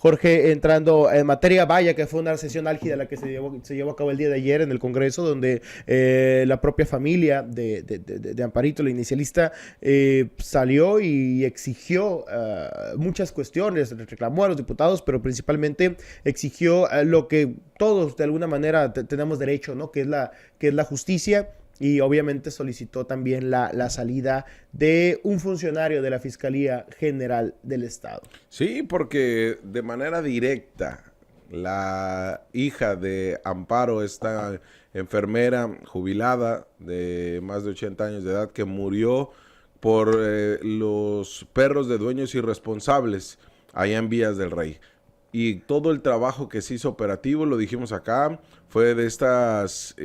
Jorge, entrando en materia, vaya que fue una sesión álgida la que se llevó a cabo el día de ayer en el Congreso, donde la propia familia de Amparito, la inicialista, salió y exigió muchas cuestiones, reclamó a los diputados, pero principalmente exigió lo que todos de alguna manera tenemos derecho, ¿no? Que es la justicia. Y obviamente solicitó también la salida de un funcionario de la Fiscalía General del Estado. Sí, porque de manera directa, la hija de Amparo, esta enfermera jubilada de más de 80 años de edad, que murió por los perros de dueños irresponsables allá en Vías del Rey. Y todo el trabajo que se hizo operativo, lo dijimos acá, fue de estas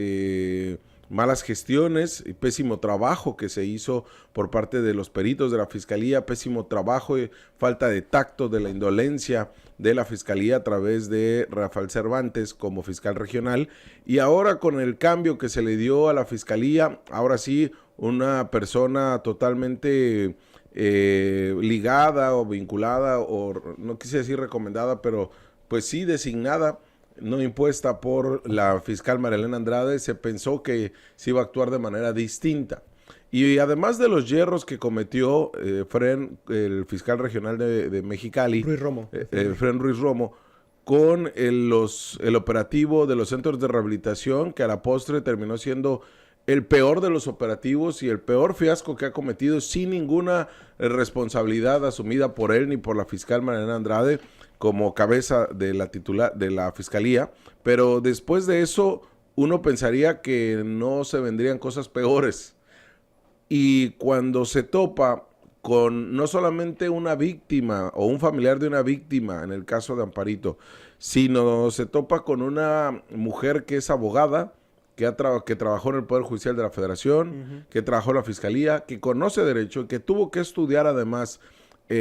malas gestiones y pésimo trabajo que se hizo por parte de los peritos de la Fiscalía, pésimo trabajo y falta de tacto, de la indolencia de la Fiscalía a través de Rafael Cervantes como fiscal regional. Y ahora con el cambio que se le dio a la Fiscalía, ahora sí, una persona totalmente ligada o vinculada, o no quise decir recomendada, pero pues sí designada, no impuesta por la fiscal María Elena Andrade, se pensó que se iba a actuar de manera distinta. Y además de los yerros que cometió el fiscal regional de Mexicali, Ruiz Romo. Fren Ruiz Romo, con el operativo de los centros de rehabilitación, que a la postre terminó siendo el peor de los operativos y el peor fiasco que ha cometido sin ninguna responsabilidad asumida por él ni por la fiscal María Elena Andrade como cabeza de la titular de la Fiscalía. Pero después de eso uno pensaría que no se vendrían cosas peores. Y cuando se topa con no solamente una víctima o un familiar de una víctima, en el caso de Amparito, sino se topa con una mujer que es abogada, que trabajó en el Poder Judicial de la Federación, que trabajó en la Fiscalía, que conoce derecho, que tuvo que estudiar además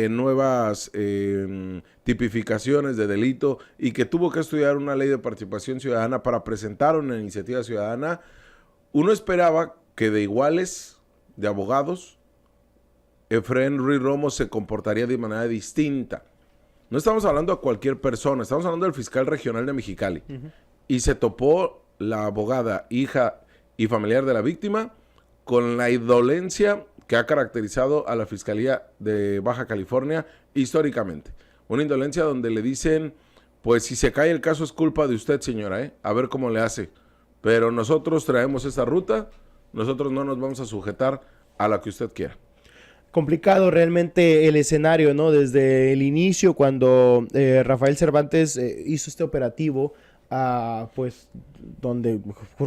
nuevas tipificaciones de delito y que tuvo que estudiar una ley de participación ciudadana para presentar una iniciativa ciudadana. Uno esperaba que de iguales, de abogados, Efraín Ruiz Romo se comportaría de manera distinta. No estamos hablando a cualquier persona, estamos hablando del fiscal regional de Mexicali. Y se topó la abogada, hija y familiar de la víctima con la indolencia que ha caracterizado a la Fiscalía de Baja California históricamente. Una indolencia donde le dicen, pues si se cae el caso es culpa de usted, señora, a ver cómo le hace. Pero nosotros traemos esta ruta, nosotros no nos vamos a sujetar a la que usted quiera. Complicado realmente el escenario, ¿no? Desde el inicio, cuando Rafael Cervantes hizo este operativo, pues donde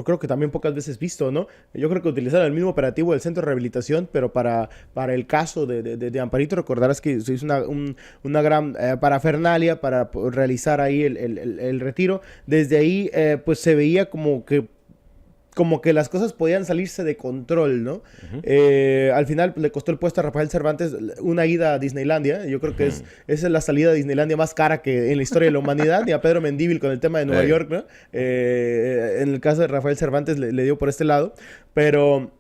creo que también pocas veces visto, ¿no? Yo creo que utilizaron el mismo operativo del centro de rehabilitación, pero para el caso de Amparito, recordarás que se hizo una gran parafernalia para realizar ahí el retiro. Desde ahí pues se veía como que las cosas podían salirse de control, ¿no? Al final le costó el puesto a Rafael Cervantes una ida a Disneylandia. Yo creo que esa es la salida a Disneylandia más cara que en la historia de la humanidad. Y a Pedro Mendívil con el tema de Nueva York, ¿no? En el caso de Rafael Cervantes le dio por este lado. Pero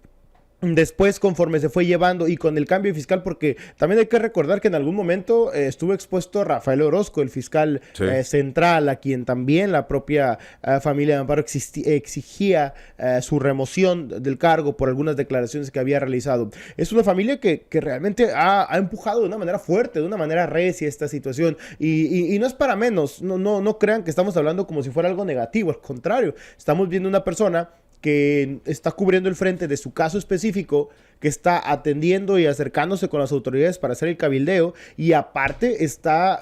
después, conforme se fue llevando y con el cambio fiscal, porque también hay que recordar que en algún momento estuvo expuesto Rafael Orozco, el fiscal central, a quien también la propia familia de Amparo exigía su remoción del cargo por algunas declaraciones que había realizado. Es una familia que realmente ha empujado de una manera fuerte, de una manera recia esta situación, y no es para menos. No crean que estamos hablando como si fuera algo negativo, al contrario, estamos viendo una persona que está cubriendo el frente de su caso específico, que está atendiendo y acercándose con las autoridades para hacer el cabildeo, y aparte está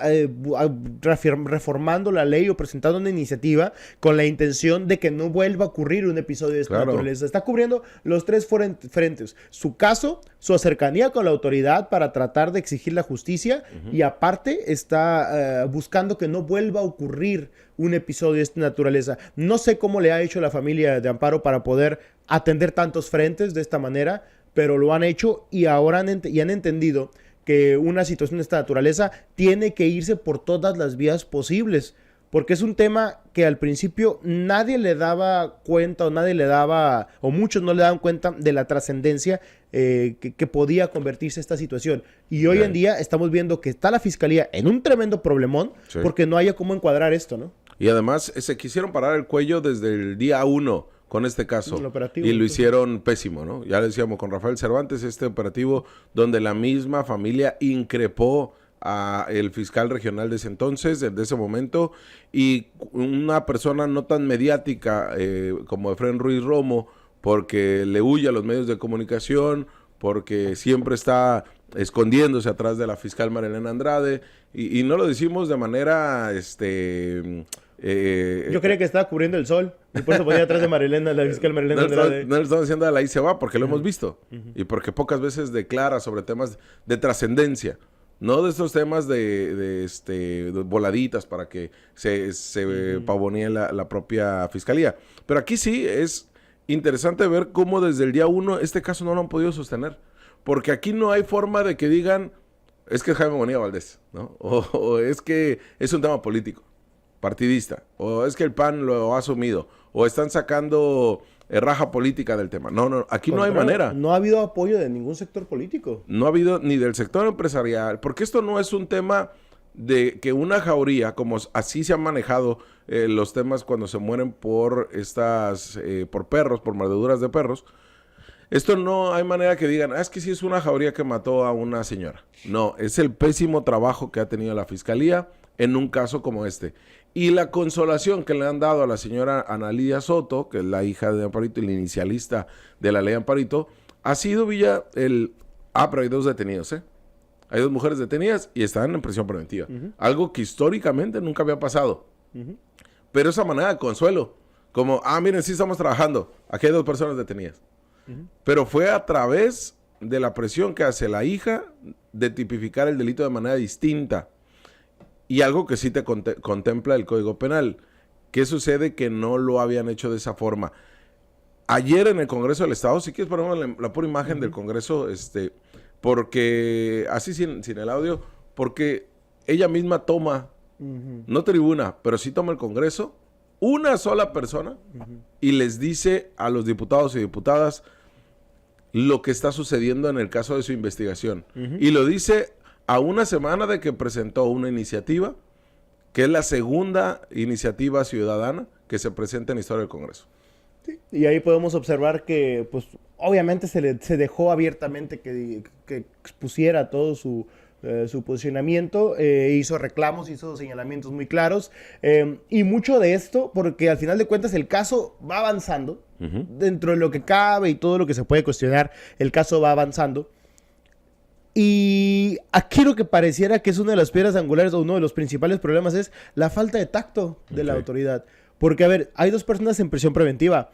reformando la ley o presentando una iniciativa con la intención de que no vuelva a ocurrir un episodio de esta naturaleza. Está cubriendo los tres frentes: su caso, su cercanía con la autoridad para tratar de exigir la justicia, y aparte está buscando que no vuelva a ocurrir un episodio de esta naturaleza. No sé cómo le ha hecho la familia de Amparo para poder atender tantos frentes de esta manera, pero lo han hecho, y ahora han entendido que una situación de esta naturaleza tiene que irse por todas las vías posibles, porque es un tema que al principio nadie le daba cuenta, o muchos no le daban cuenta de la trascendencia que podía convertirse esta situación. Y hoy en día estamos viendo que está la fiscalía en un tremendo problemón porque no haya cómo encuadrar esto, ¿no? Y además se quisieron parar el cuello desde el día 1 con este caso. Y lo hicieron pésimo, ¿no? Ya le decíamos con Rafael Cervantes, este operativo donde la misma familia increpó a el fiscal regional de ese entonces, de ese momento, y una persona no tan mediática como Efraín Ruiz Romo, porque le huye a los medios de comunicación, porque siempre está escondiéndose atrás de la fiscal Marilena Andrade, y no lo decimos de manera yo creía que estaba cubriendo el sol y por eso ponía atrás de Marilena, la fiscal Marilena Andrade. No le estamos diciendo a la ahí se va porque lo hemos visto y porque pocas veces declara sobre temas de trascendencia, no de estos temas de voladitas para que se pavonee la propia fiscalía. Pero aquí sí es interesante ver cómo desde el día 1 este caso no lo han podido sostener, porque aquí no hay forma de que digan es que es Jaime Bonilla Valdés, ¿no? O es que es un tema político, partidista, o es que el PAN lo ha asumido, o están sacando raja política del tema. No, aquí no hay manera. No ha habido apoyo de ningún sector político. No ha habido ni del sector empresarial, porque esto no es un tema de que una jauría, como así se han manejado los temas cuando se mueren por por perros, por mordeduras de perros. Esto no hay manera que digan, es que sí es una jauría que mató a una señora. No, es el pésimo trabajo que ha tenido la fiscalía en un caso como este. Y la consolación que le han dado a la señora Ana Lidia Soto, que es la hija de Amparito y la inicialista de la ley Amparito, ha sido pero hay 2 detenidos, ¿eh? Hay 2 mujeres detenidas y están en prisión preventiva. Algo que históricamente nunca había pasado. Pero esa manera de consuelo, como, miren, sí estamos trabajando, aquí hay 2 personas detenidas. Pero fue a través de la presión que hace la hija de tipificar el delito de manera distinta. Y algo que sí te contempla el Código Penal. ¿Qué sucede? Que no lo habían hecho de esa forma. Ayer en el Congreso del Estado, si quieres poner la pura imagen del Congreso, porque, así sin el audio, porque ella misma toma, no tribuna, pero sí toma el Congreso, una sola persona, y les dice a los diputados y diputadas lo que está sucediendo en el caso de su investigación. Y lo dice a una semana de que presentó una iniciativa, que es la segunda iniciativa ciudadana que se presenta en la historia del Congreso. Sí. Y ahí podemos observar que, pues, obviamente se dejó abiertamente que expusiera todo su posicionamiento, hizo reclamos, hizo señalamientos muy claros, y mucho de esto, porque al final de cuentas el caso va avanzando, dentro de lo que cabe y todo lo que se puede cuestionar, el caso va avanzando. Y aquí lo que pareciera que es una de las piedras angulares o uno de los principales problemas es la falta de tacto de la autoridad. Porque, a ver, hay 2 personas en prisión preventiva.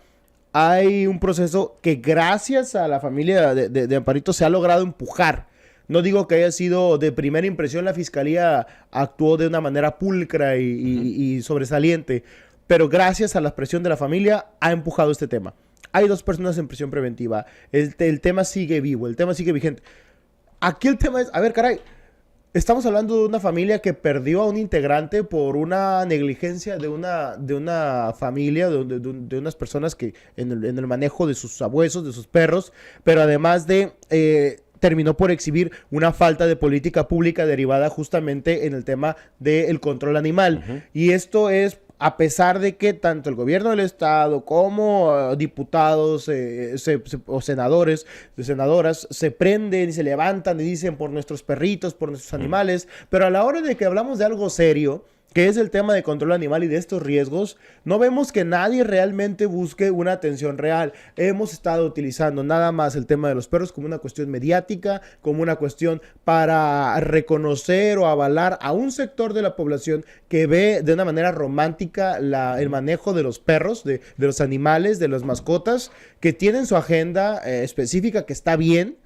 Hay un proceso que gracias a la familia de Amparito se ha logrado empujar. No digo que haya sido de primera impresión, la fiscalía actuó de una manera pulcra y sobresaliente, pero gracias a la presión de la familia ha empujado este tema. Hay 2 personas en prisión preventiva. El tema sigue vivo, el tema sigue vigente. Aquí el tema es, a ver, caray, estamos hablando de una familia que perdió a un integrante por una negligencia de una familia, de unas personas que en el manejo de sus abuesos, de sus perros, pero además terminó por exhibir una falta de política pública derivada justamente en el tema del control animal. Y esto es a pesar de que tanto el gobierno del estado como diputados o senadores, senadoras, se prenden y se levantan y dicen por nuestros perritos, por nuestros animales, pero a la hora de que hablamos de algo serio, que es el tema de control animal y de estos riesgos, no vemos que nadie realmente busque una atención real. Hemos estado utilizando nada más el tema de los perros como una cuestión mediática, como una cuestión para reconocer o avalar a un sector de la población que ve de una manera romántica el manejo de los perros, de los animales, de las mascotas, que tienen su agenda específica, que está bien,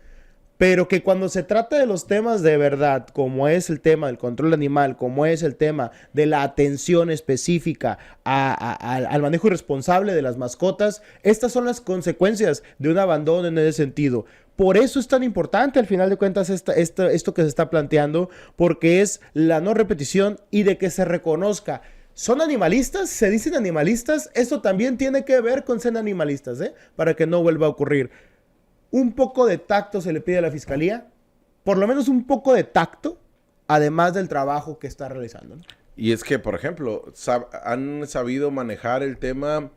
pero que cuando se trata de los temas de verdad, como es el tema del control animal, como es el tema de la atención específica al manejo irresponsable de las mascotas, estas son las consecuencias de un abandono en ese sentido. Por eso es tan importante al final de cuentas esto que se está planteando, porque es la no repetición y de que se reconozca. ¿Son animalistas? ¿Se dicen animalistas? Esto también tiene que ver con ser animalistas, para que no vuelva a ocurrir. un poco de tacto se le pide a la fiscalía, por lo menos un poco de tacto, además del trabajo que está realizando, ¿no? Y es que, por ejemplo, han sabido manejar el tema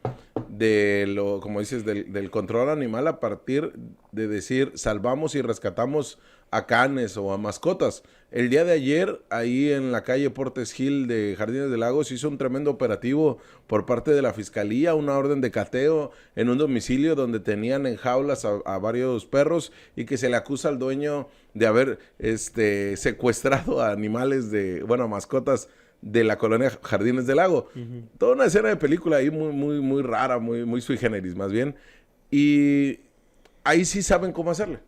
de lo, como dices, del control animal a partir de decir, salvamos y rescatamos a canes o a mascotas. El día de ayer, ahí en la calle Portes Gil de Jardines del Lago, se hizo un tremendo operativo por parte de la Fiscalía, una orden de cateo en un domicilio donde tenían en jaulas a varios perros y que se le acusa al dueño de haber secuestrado a animales a mascotas de la colonia Jardines del Lago. Toda una escena de película ahí muy rara, muy sui generis más bien. Y ahí sí saben cómo hacerle.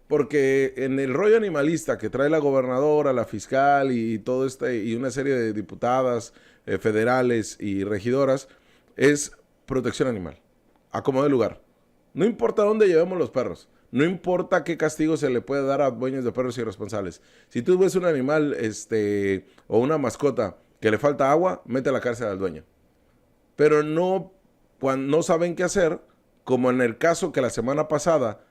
Porque en el rollo animalista que trae la gobernadora, la fiscal y todo y una serie de diputadas federales y regidoras, es protección animal. Acomodo de lugar. No importa dónde llevemos los perros. No importa qué castigo se le puede dar a dueños de perros irresponsables. Si tú ves un animal o una mascota que le falta agua, mete a la cárcel al dueño. Pero no, cuando no saben qué hacer, como en el caso que la semana pasada,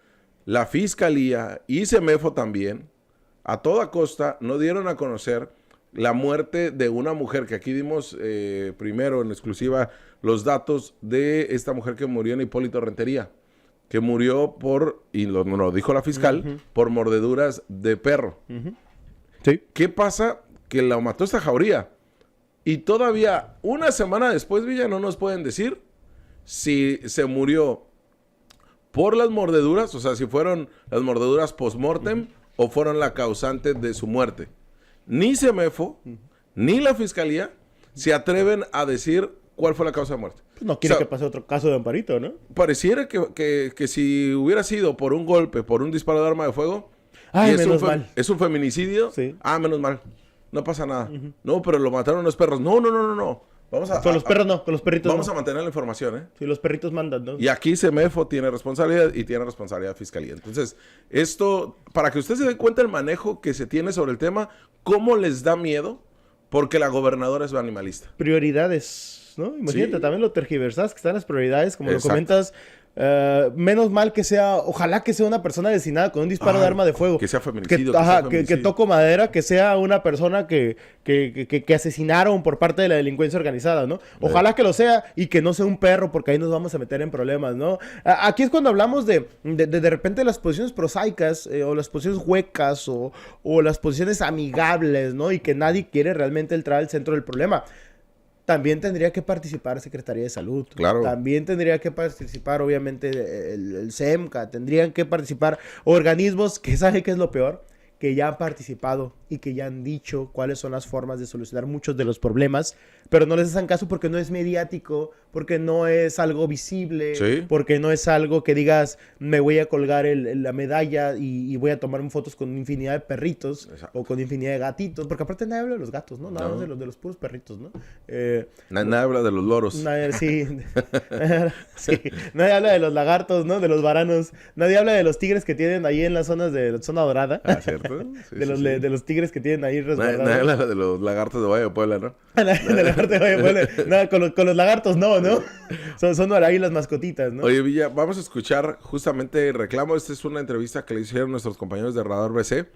la Fiscalía y CEMEFO también, a toda costa, no dieron a conocer la muerte de una mujer, que aquí dimos primero en exclusiva los datos de esta mujer que murió en Hipólito Rentería, que murió y lo dijo la fiscal, por mordeduras de perro. Sí. ¿Qué pasa? Que la mató esta jauría. Y todavía una semana después, Villa, no nos pueden decir si se murió por las mordeduras, o sea, si fueron las mordeduras post-mortem o fueron la causante de su muerte. Ni CEMEFO, ni la fiscalía se atreven a decir cuál fue la causa de muerte. Pues no quiere que pase otro caso de Amparito, ¿no? Pareciera que si hubiera sido por un golpe, por un disparo de arma de fuego, ay, menos mal. Es un feminicidio, sí. Menos mal, no pasa nada. No, pero lo mataron los perros. No. Con los perros no, con los perritos vamos a mantener la información, ¿eh? Sí, los perritos mandan, ¿no? Y aquí CEMEFO tiene responsabilidad y tiene responsabilidad Fiscalía. Entonces, esto, para que usted se dé cuenta el manejo que se tiene sobre el tema, cómo les da miedo, porque la gobernadora es animalista. Prioridades, ¿no? Imagínate, sí. También lo tergiversas, que están las prioridades, como lo comentas. Menos mal que ojalá que sea una persona destinada con un disparo de arma de fuego. Que sea feminicidio. Que toco madera, que sea una persona que asesinaron por parte de la delincuencia organizada, ¿no? Ojalá que lo sea y que no sea un perro, porque ahí nos vamos a meter en problemas, ¿no? Aquí es cuando hablamos de repente las posiciones prosaicas o las posiciones huecas o las posiciones amigables, ¿no? Y que nadie quiere realmente entrar al centro del problema. También tendría que participar Secretaría de Salud. Claro. También tendría que participar, obviamente, el SEMCA. Tendrían que participar organismos que saben qué es lo peor, que ya han participado y que ya han dicho cuáles son las formas de solucionar muchos de los problemas, pero no les hacen caso porque no es mediático, porque no es algo visible, ¿sí? Porque no es algo que digas, me voy a colgar la medalla y voy a tomarme fotos con infinidad de perritos. Exacto. O con infinidad de gatitos, porque aparte nadie habla de los gatos, ¿no? Nada más de los puros perritos, ¿no? Nadie habla de los loros. Sí. Sí. Nadie habla de los lagartos, ¿no? De los varanos. Nadie habla de los tigres que tienen ahí en las zonas de zona dorada. ¿Cierto? Sí, de los tigres que tienen ahí resguardados. Nadie habla de los lagartos de Valle de Puebla, ¿no? De lagartos de Valle de Puebla. No, con los lagartos no. Son ahí las mascotitas, ¿no? Oye, Villa, vamos a escuchar justamente reclamo. Esta es una entrevista que le hicieron nuestros compañeros de Radar BC,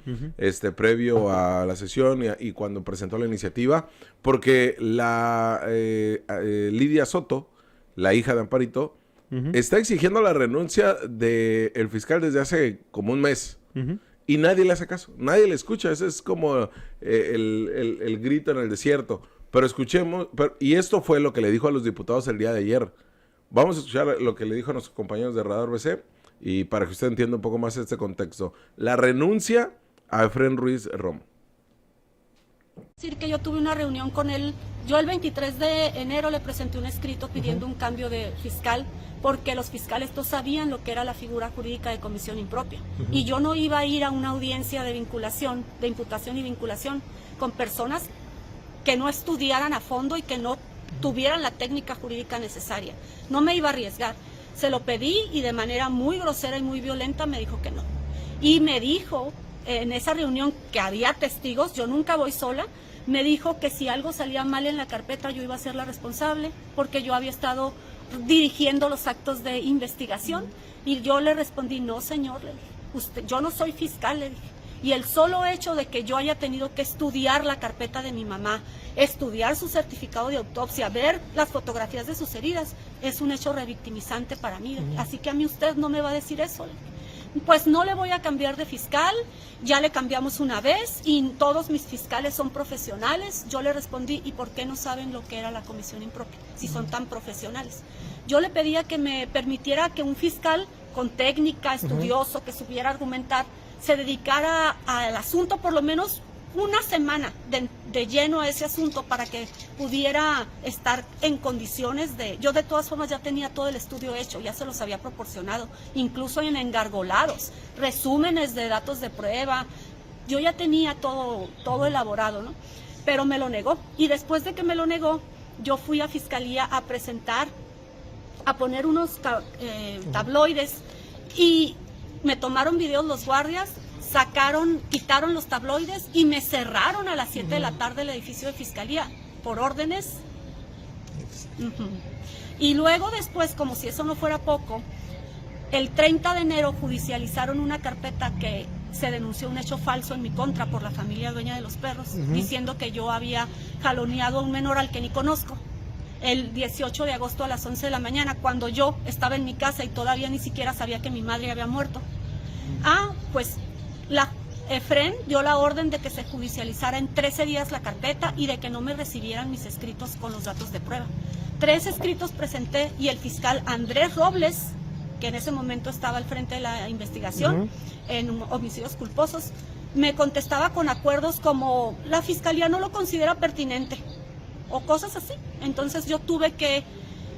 previo a la sesión y cuando presentó la iniciativa, porque la Lidia Soto, la hija de Amparito, está exigiendo la renuncia del fiscal desde hace como un mes. Y nadie le hace caso, nadie le escucha. Ese es como el grito en el desierto. Pero escuchemos, y esto fue lo que le dijo a los diputados el día de ayer. Vamos a escuchar lo que le dijo a nuestros compañeros de Radar BC y para que usted entienda un poco más este contexto. La renuncia a Efrén Ruiz Romo. Decir que yo tuve una reunión con él. Yo el 23 de enero le presenté un escrito pidiendo un cambio de fiscal porque los fiscales no sabían lo que era la figura jurídica de comisión impropia. Y yo no iba a ir a una audiencia de vinculación, de imputación y vinculación con personas que no estudiaran a fondo y que no tuvieran la técnica jurídica necesaria. No me iba a arriesgar. Se lo pedí y de manera muy grosera y muy violenta me dijo que no. Y me dijo en esa reunión que había testigos, yo nunca voy sola, Me dijo que si algo salía mal en la carpeta yo iba a ser la responsable, porque yo había estado dirigiendo los actos de investigación. Y yo le respondí, no señor, le dije, yo no soy fiscal, le dije. Y el solo hecho de que yo haya tenido que estudiar la carpeta de mi mamá, estudiar su certificado de autopsia, ver las fotografías de sus heridas, es un hecho revictimizante para mí. Así que a mí usted no me va a decir eso. Pues no le voy a cambiar de fiscal, ya le cambiamos una vez y todos mis fiscales son profesionales. Yo le respondí, ¿y por qué no saben lo que era la comisión impropia, si son tan profesionales? Yo le pedía que me permitiera que un fiscal con técnica, estudioso, que supiera argumentar, se dedicara al asunto por lo menos una semana de lleno a ese asunto para que pudiera estar en condiciones de... Yo de todas formas ya tenía todo el estudio hecho, ya se los había proporcionado, incluso en engargolados, resúmenes de datos de prueba, yo ya tenía todo elaborado, ¿no? Pero me lo negó, y después de que me lo negó, yo fui a Fiscalía a presentar, a poner unos tabloides, y me tomaron videos los guardias, quitaron los tabloides y me cerraron a las 7 de la tarde el edificio de Fiscalía por órdenes. Y luego después, como si eso no fuera poco, el 30 de enero judicializaron una carpeta que se denunció un hecho falso en mi contra por la familia dueña de los perros, diciendo que yo había jaloneado a un menor al que ni conozco. El 18 de agosto a las 11 de la mañana, cuando yo estaba en mi casa y todavía ni siquiera sabía que mi madre había muerto. Pues la EFREN dio la orden de que se judicializara en 13 días la carpeta y de que no me recibieran mis escritos con los datos de prueba. 3 escritos presenté y el fiscal Andrés Robles, que en ese momento estaba al frente de la investigación en homicidios culposos, me contestaba con acuerdos como la fiscalía no lo considera pertinente o cosas así. Entonces yo tuve que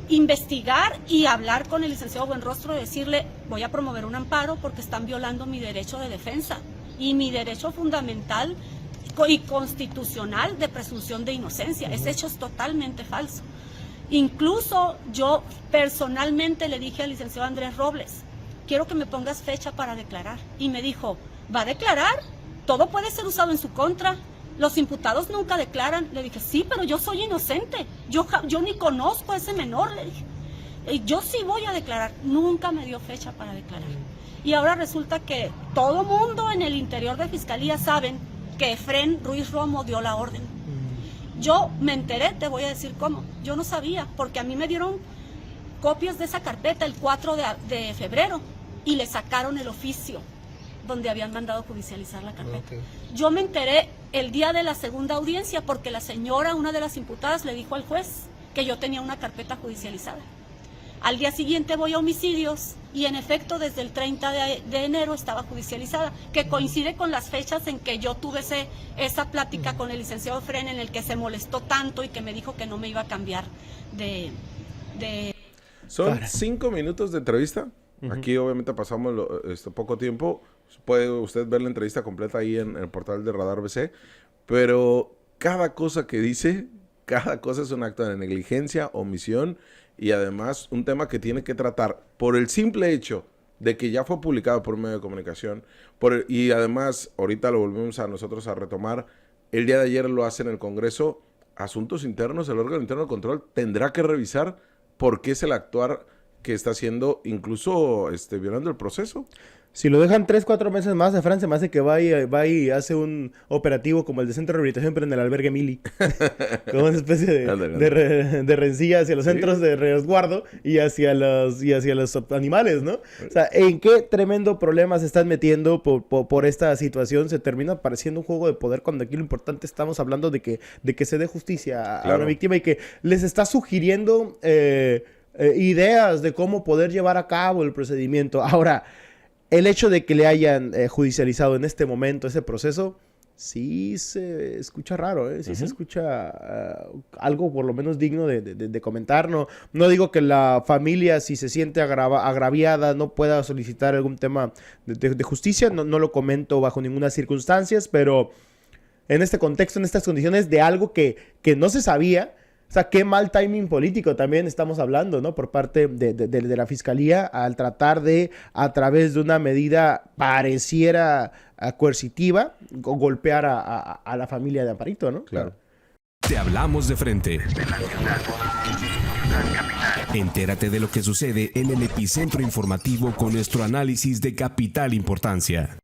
investigar y hablar con el licenciado Buenrostro y decirle, voy a promover un amparo porque están violando mi derecho de defensa y mi derecho fundamental y constitucional de presunción de inocencia. Ese hecho es totalmente falso. Incluso yo personalmente le dije al licenciado Andrés Robles, quiero que me pongas fecha para declarar. Y me dijo, ¿va a declarar? Todo puede ser usado en su contra. Los imputados nunca declaran. Le dije, sí, pero yo soy inocente. Yo ni conozco a ese menor, le dije. Yo sí voy a declarar. Nunca me dio fecha para declarar. Y ahora resulta que todo mundo en el interior de Fiscalía saben que Efrén Ruiz Romo dio la orden. Yo me enteré, te voy a decir cómo. Yo no sabía, porque a mí me dieron copias de esa carpeta el 4 de febrero y le sacaron el oficio donde habían mandado judicializar la carpeta. Yo me enteré el día de la segunda audiencia porque la señora, una de las imputadas, le dijo al juez que yo tenía una carpeta judicializada. Al día siguiente voy a homicidios y en efecto desde el 30 de enero estaba judicializada, que coincide con las fechas en que yo tuve esa plática con el licenciado Fren, en el que se molestó tanto y que me dijo que no me iba a cambiar de... Son 5 minutos de entrevista. Aquí obviamente pasamos poco tiempo. Puede usted ver la entrevista completa ahí en el portal de Radar BC. Pero cada cosa que dice, cada cosa es un acto de negligencia, omisión y además un tema que tiene que tratar por el simple hecho de que ya fue publicado por un medio de comunicación. Y además, ahorita lo volvemos a nosotros a retomar. El día de ayer lo hace en el Congreso. Asuntos internos, el órgano interno de control tendrá que revisar por qué es el actuar que está haciendo, incluso violando el proceso. Si lo dejan 3-4 meses más, Efrén se me hace que va y hace un operativo como el de centro de rehabilitación, pero en el albergue Mili. Como una especie de rencilla hacia los centros de resguardo y hacia los animales, ¿no? O sea, ¿en qué tremendo problema se están metiendo por esta situación? Se termina pareciendo un juego de poder cuando aquí lo importante estamos hablando de que se dé justicia a una víctima y que les está sugiriendo ideas de cómo poder llevar a cabo el procedimiento. Ahora, el hecho de que le hayan judicializado en este momento ese proceso, sí se escucha raro, ¿eh? Sí se escucha algo por lo menos digno de comentar. No digo que la familia, si se siente agraviada, no pueda solicitar algún tema de justicia. No lo comento bajo ninguna circunstancia, pero en este contexto, en estas condiciones de algo que no se sabía, O sea, qué mal timing político también estamos hablando, ¿no? Por parte de la Fiscalía al tratar de, a través de una medida pareciera coercitiva, golpear a la familia de Amparito, ¿no? Claro. Te hablamos de frente. Entérate de lo que sucede en el epicentro informativo con nuestro análisis de capital importancia.